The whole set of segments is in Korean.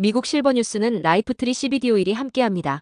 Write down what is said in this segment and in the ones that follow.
미국 실버뉴스는 라이프트리 CBD 오일이 함께합니다.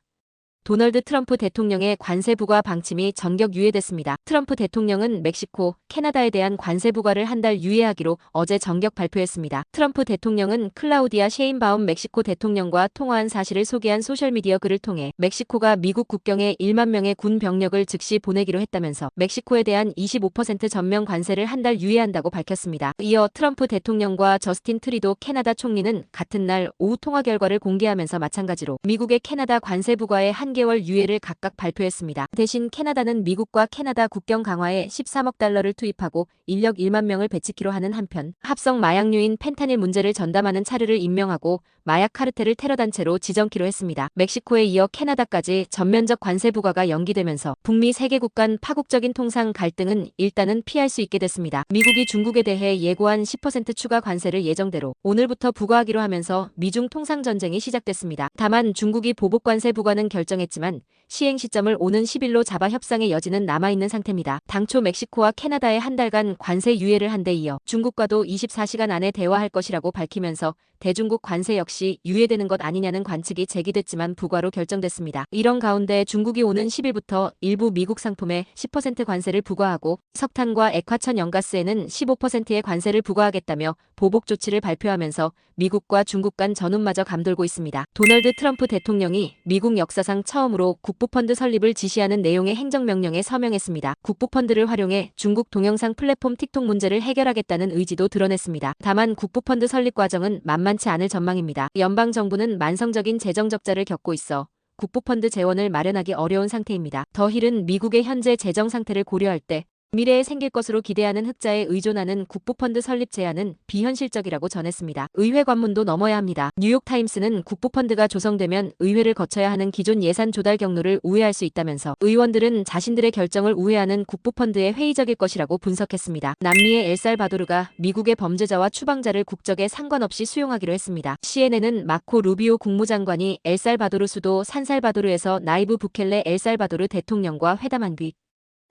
도널드 트럼프 대통령의 관세 부과 방침이 전격 유예됐습니다. 트럼프 대통령은 멕시코, 캐나다에 대한 관세 부과를 한 달 유예하기로 어제 전격 발표했습니다. 트럼프 대통령은 클라우디아 셰인바움 멕시코 대통령과 통화한 사실을 소개한 소셜미디어 글을 통해 멕시코가 미국 국경에 1만 명의 군 병력을 즉시 보내기로 했다면서 멕시코에 대한 25% 전면 관세를 한 달 유예한다고 밝혔습니다. 이어 트럼프 대통령과 저스틴 트리도 캐나다 총리는 같은 날 오후 통화 결과를 공개하면서 마찬가지로 미국의 캐나다 관세 부과에 1개월 유예를 각각 발표했습니다. 대신 캐나다는 미국과 캐나다 국경 강화에 13억 달러를 투입하고 인력 1만 명을 배치키로 하는 한편 합성 마약류인 펜타닐 문제를 전담하는 차르를 임명하고 마약 카르텔을 테러단체로 지정키로 했습니다. 멕시코에 이어 캐나다까지 전면적 관세 부과가 연기되면서 북미 3개국 간 파국적인 통상 갈등은 일단은 피할 수 있게 됐습니다. 미국이 중국에 대해 예고한 10% 추가 관세를 예정대로 오늘부터 부과하기로 하면서 미중 통상 전쟁이 시작됐습니다. 다만 중국이 보복 관세 부과는 결정했지만 시행 시점을 오는 10일로 잡아 협상의 여지는 남아있는 상태입니다. 당초 멕시코와 캐나다의 한 달간 관세 유예를 한 데 이어 중국과도 24시간 안에 대화할 것이라고 밝히면서 대중국 관세 역시 유예되는 것 아니냐는 관측이 제기됐지만 부과로 결정됐습니다. 이런 가운데 중국이 오는 10일부터 일부 미국 상품에 10% 관세를 부과하고 석탄과 액화천연가스에는 15%의 관세를 부과하겠다며 보복 조치를 발표하면서 미국과 중국 간 전운마저 감돌고 있습니다. 도널드 트럼프 대통령이 미국 역사상 처음으로 국부펀드 설립을 지시하는 내용의 행정명령에 서명했습니다. 국부펀드를 활용해 중국 동영상 플랫폼 틱톡 문제를 해결하겠다는 의지도 드러냈습니다. 다만 국부펀드 설립 과정은 만만치 않을 전망입니다. 연방정부는 만성적인 재정 적자를 겪고 있어 국부펀드 재원을 마련하기 어려운 상태입니다. 더 힐은 미국의 현재 재정 상태를 고려할 때 미래에 생길 것으로 기대하는 흑자에 의존하는 국부펀드 설립 제안은 비현실적이라고 전했습니다. 의회 관문도 넘어야 합니다. 뉴욕타임스는 국부펀드가 조성되면 의회를 거쳐야 하는 기존 예산 조달 경로를 우회할 수 있다면서 의원들은 자신들의 결정을 우회하는 국부펀드에 회의적일 것이라고 분석했습니다. 남미의 엘살바도르가 미국의 범죄자와 추방자를 국적에 상관없이 수용하기로 했습니다. CNN은 마코 루비오 국무장관이 엘살바도르 수도 산살바도르에서 나이브 부켈레 엘살바도르 대통령과 회담한 뒤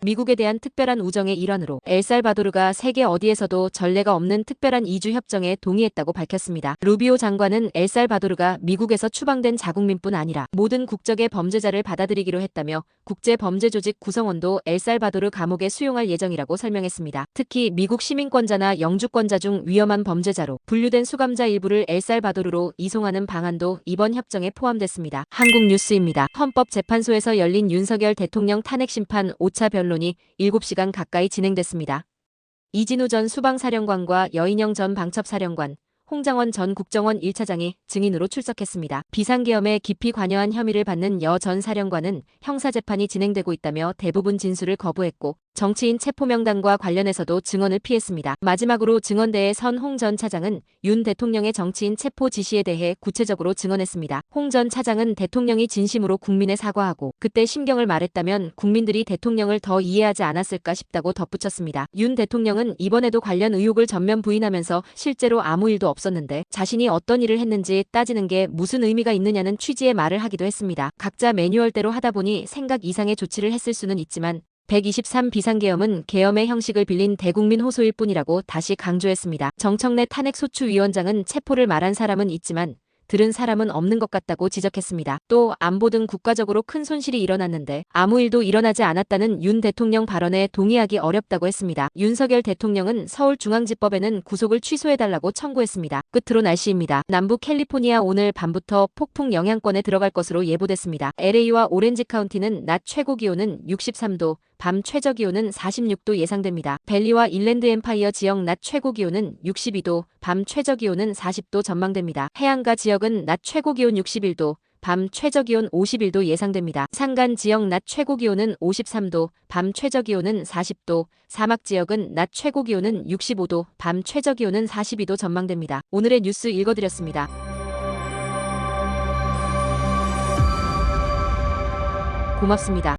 미국에 대한 특별한 우정의 일환으로 엘살바도르가 세계 어디에서도 전례가 없는 특별한 이주 협정에 동의했다고 밝혔습니다. 루비오 장관은 엘살바도르가 미국에서 추방된 자국민뿐 아니라 모든 국적의 범죄자를 받아들이기로 했다며 국제범죄조직 구성원도 엘살바도르 감옥에 수용할 예정이라고 설명했습니다. 특히 미국 시민권자나 영주권자 중 위험한 범죄자로 분류된 수감자 일부를 엘살바도르로 이송하는 방안도 이번 협정에 포함됐습니다. 한국 뉴스입니다. 헌법재판소에서 열린 윤석열 대통령 탄핵 심판 5차 변론이 7시간 가까이 진행됐습니다. 이진우 전 수방사령관과 여인영 전 방첩사령관, 홍장원 전 국정원 1차장이 증인으로 출석했습니다. 비상계엄에 깊이 관여한 혐의를 받는 여 전 사령관은 형사재판이 진행되고 있다며 대부분 진술을 거부했고 정치인 체포명단과 관련해서도 증언을 피했습니다. 마지막으로 증언대에 선 홍 전 차장은 윤 대통령의 정치인 체포 지시에 대해 구체적으로 증언했습니다. 홍 전 차장은 대통령이 진심으로 국민에 사과하고 그때 심경을 말했다면 국민들이 대통령을 더 이해하지 않았을까 싶다고 덧붙였습니다. 윤 대통령은 이번에도 관련 의혹을 전면 부인하면서 실제로 아무 일도 없었는데 자신이 어떤 일을 했는지 따지는 게 무슨 의미가 있느냐는 취지의 말을 하기도 했습니다. 각자 매뉴얼대로 하다 보니 생각 이상의 조치를 했을 수는 있지만 123 비상계엄은 계엄의 형식을 빌린 대국민 호소일 뿐이라고 다시 강조했습니다. 정청래 탄핵소추위원장은 체포를 말한 사람은 있지만 들은 사람은 없는 것 같다고 지적했습니다. 또 안보 등 국가적으로 큰 손실이 일어났는데 아무 일도 일어나지 않았다는 윤 대통령 발언에 동의하기 어렵다고 했습니다. 윤석열 대통령은 서울중앙지법에는 구속을 취소해달라고 청구했습니다. 끝으로 날씨입니다. 남부 캘리포니아 오늘 밤부터 폭풍 영향권에 들어갈 것으로 예보됐습니다. LA와 오렌지 카운티는 낮 최고 기온은 63도, 밤 최저 기온은 46도 예상됩니다. 벨리와 인랜드 엠파이어 지역 낮 최고 기온은 62도, 밤 최저 기온은 40도 전망됩니다. 해안가 지역은 낮 최고 기온 61도, 밤 최저 기온 51도 예상됩니다. 산간 지역 낮 최고 기온은 53도, 밤 최저 기온은 40도, 사막 지역은 낮 최고 기온은 65도, 밤 최저 기온은 42도 전망됩니다. 오늘의 뉴스 읽어드렸습니다. 고맙습니다.